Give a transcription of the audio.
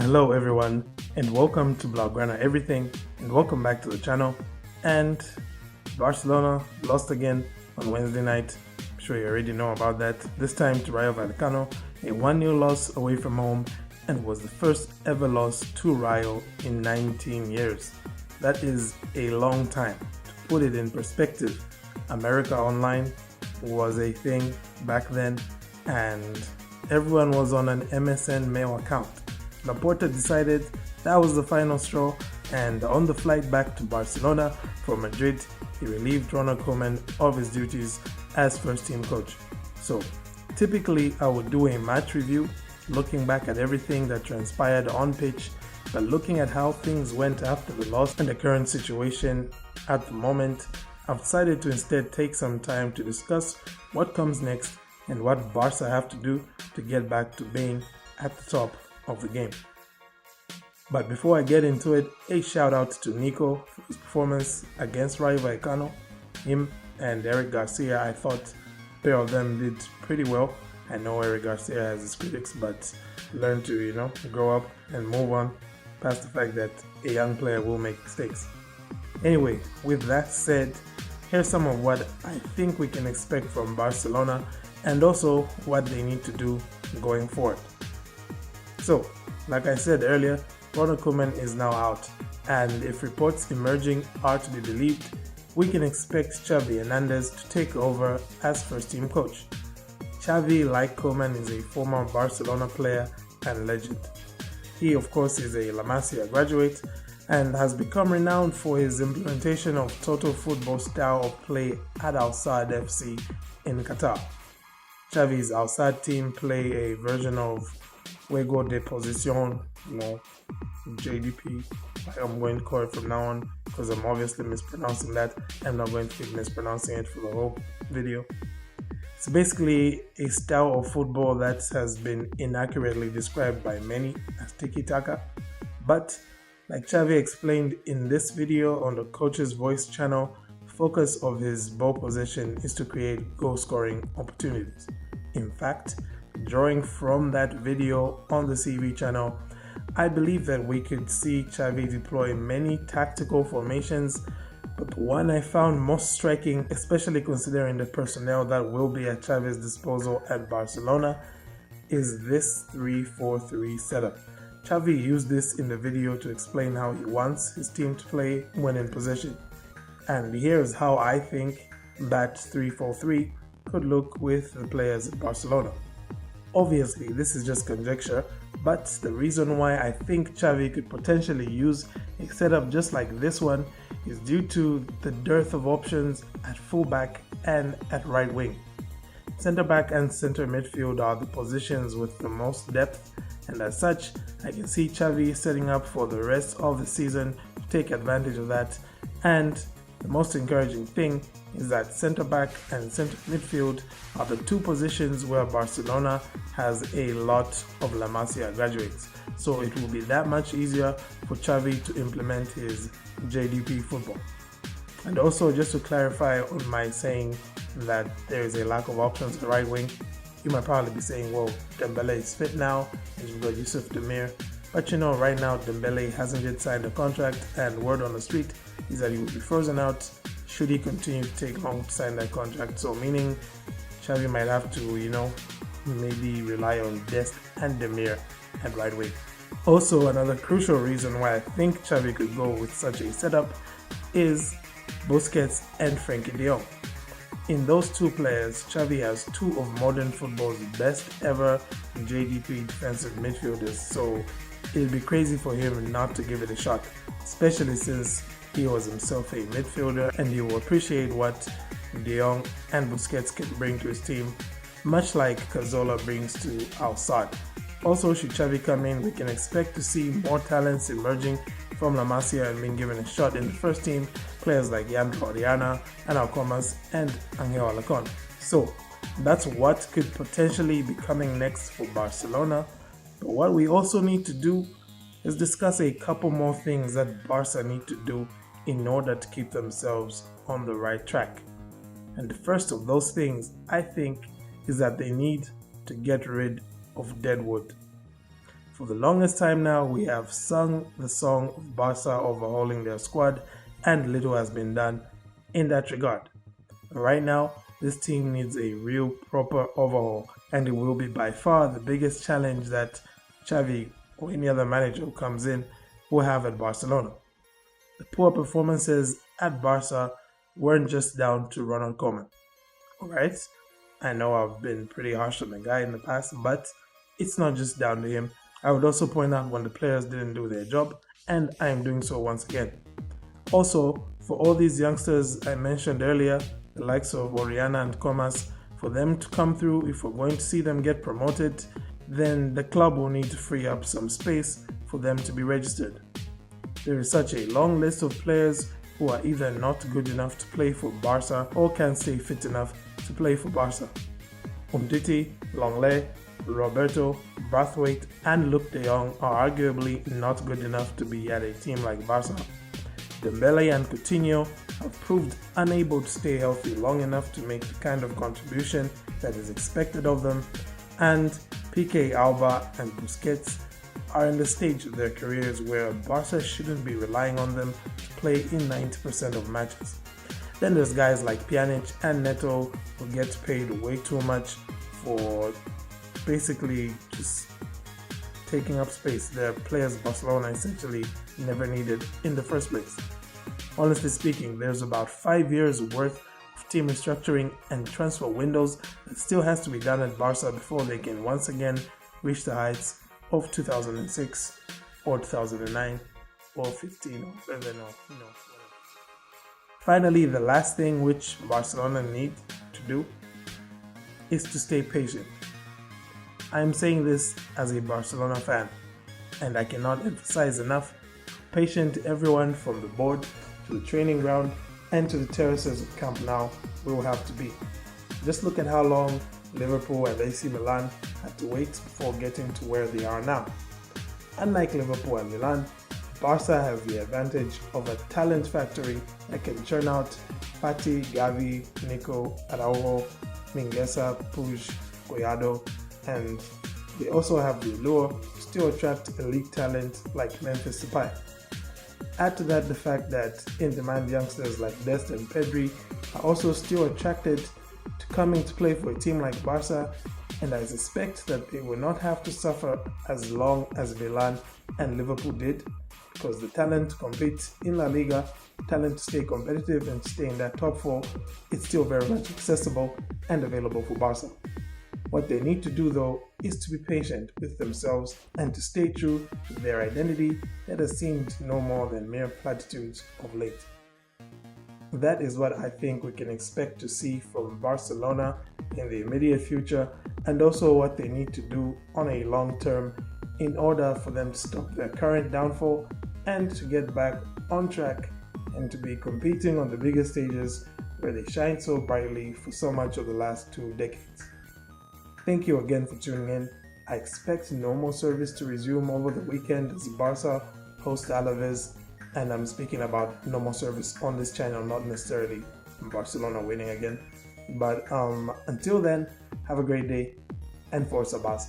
Hello everyone, and welcome to Blaugrana Everything, and welcome back to the channel. And Barcelona lost again on Wednesday night. I'm sure you already know about that. This time to Rayo Vallecano, a 1-0 loss away from home, and was the first ever loss to Rayo in 19 years. That is a long time. To put it in perspective, America Online was a thing back then, and everyone was on an MSN mail account. Laporta decided that was the final straw, and on the flight back to Barcelona from Madrid, he relieved Ronaldo Koeman of his duties as first team coach. So, typically I would do a match review, looking back at everything that transpired on pitch, but looking at how things went after the loss and the current situation at the moment, I've decided to instead take some time to discuss what comes next and what Barca have to do to get back to being at the top of the game. But before I get into it, a shout out to Nico for his performance against Rayo Vallecano. Him and Eric Garcia, I thought a pair of them did pretty well. I know Eric Garcia has his critics, but learn to, grow up and move on past the fact that a young player will make mistakes. Anyway, with that said, here's some of what I think we can expect from Barcelona and also what they need to do going forward. So, like I said earlier, Ronaldo Koeman is now out, and if reports emerging are to be believed, we can expect Xavi Hernandez to take over as first team coach. Xavi, like Koeman, is a former Barcelona player and legend. He, of course, is a La Masia graduate and has become renowned for his implementation of total football style of play at Al Sadd FC in Qatar. Xavi's Al Sadd team play a version of Juego de Posición, JDP. I'm going to call it from now on because I'm obviously mispronouncing that. I'm not going to keep mispronouncing it for the whole video. It's basically a style of football that has been inaccurately described by many as tiki-taka. But like Xavi explained in this video on the Coach's Voice channel, the focus of his ball possession is to create goal-scoring opportunities. In fact, drawing from that video on the CV channel, I believe that we could see Xavi deploy many tactical formations, but the one I found most striking, especially considering the personnel that will be at Xavi's disposal at Barcelona, is this 3-4-3 setup. Xavi used this in the video to explain how he wants his team to play when in possession. And here's how I think that 3-4-3 could look with the players at Barcelona. Obviously, this is just conjecture, but the reason why I think Xavi could potentially use a setup just like this one is due to the dearth of options at fullback and at right wing. Center back and center midfield are the positions with the most depth, and as such, I can see Xavi setting up for the rest of the season to take advantage of that. And the most encouraging thing is that center back and center midfield are the two positions where Barcelona has a lot of La Masia graduates. So it will be that much easier for Xavi to implement his JDP football. And also, just to clarify on my saying that there is a lack of options at right wing, you might probably be saying, well, Dembele is fit now, and you've got Yusuf Demir. But right now Dembele hasn't yet signed a contract, and word on the street is that he will be frozen out should he continue to take long to sign that contract. So meaning Xavi might have to, maybe rely on Dest and Demir at right wing. Also, another crucial reason why I think Xavi could go with such a setup is Busquets and Frenkie de Jong. In those two players, Xavi has two of modern football's best ever JDP defensive midfielders, so it'd be crazy for him not to give it a shot, especially since he was himself a midfielder and he will appreciate what De Jong and Busquets can bring to his team, much like Cazorla brings to Al Sadd. Also, should Xavi come in, we can expect to see more talents emerging from La Masia and being given a shot in the first team, players like Yandro Oriana, Ana Comas, and Angel Alacon. So, that's what could potentially be coming next for Barcelona. But what we also need to do is discuss a couple more things that Barca need to do in order to keep themselves on the right track. And the first of those things, I think, is that they need to get rid of deadwood. For the longest time now, we have sung the song of Barca overhauling their squad, and little has been done in that regard. Right now, this team needs a real proper overhaul, and it will be by far the biggest challenge that Xavi or any other manager who comes in will have at Barcelona. The poor performances at Barca weren't just down to Ronaldo Koeman. Alright? I know I've been pretty harsh on the guy in the past, but it's not just down to him. I would also point out when the players didn't do their job, and I am doing so once again. Also, for all these youngsters I mentioned earlier, the likes of Oriana and Comas, for them to come through, if we're going to see them get promoted, then the club will need to free up some space for them to be registered. There is such a long list of players who are either not good enough to play for Barca or can't stay fit enough to play for Barca. Umtiti, Longley, Roberto, Brathwaite and Luke de Jong are arguably not good enough to be at a team like Barca. Dembele and Coutinho have proved unable to stay healthy long enough to make the kind of contribution that is expected of them, and Piqué, Alba and Busquets are in the stage of their careers where Barca shouldn't be relying on them to play in 90% of matches. Then there's guys like Pjanic and Neto who get paid way too much for basically just taking up space. They're players Barcelona essentially never needed in the first place. Honestly speaking, there's about 5 years worth of team restructuring and transfer windows that still has to be done at Barca before they can once again reach the heights of 2006 or 2009 or 15 or whatever. Finally, the last thing which Barcelona need to do is to stay patient. I am saying this as a Barcelona fan, and I cannot emphasize enough how patient everyone from the board to the training ground and to the terraces of Camp Nou will have to be. Just look at how long Liverpool and AC Milan had to wait before getting to where they are now. Unlike Liverpool and Milan, Barca has the advantage of a talent factory that can churn out Fati, Gavi, Nico, Araujo, Mingueza, Puig, Collado, and they also have the allure to still attract elite talent like Memphis Depay. Add to that the fact that in-demand youngsters like Dest and Pedri are also still attracted to coming to play for a team like Barca, and I suspect that they will not have to suffer as long as Milan and Liverpool did, because the talent to compete in La Liga, talent to stay competitive and stay in that top four, is still very much accessible and available for Barca. What they need to do though is to be patient with themselves and to stay true to their identity that has seemed no more than mere platitudes of late. That is what I think we can expect to see from Barcelona in the immediate future, and also what they need to do on a long term in order for them to stop their current downfall and to get back on track and to be competing on the biggest stages where they shine so brightly for so much of the last 2 decades. Thank you again for tuning in. I expect normal service to resume over the weekend as Barca host Alaves, and I'm speaking about normal service on this channel, not necessarily Barcelona winning again. But until then, have a great day and Forza Barca.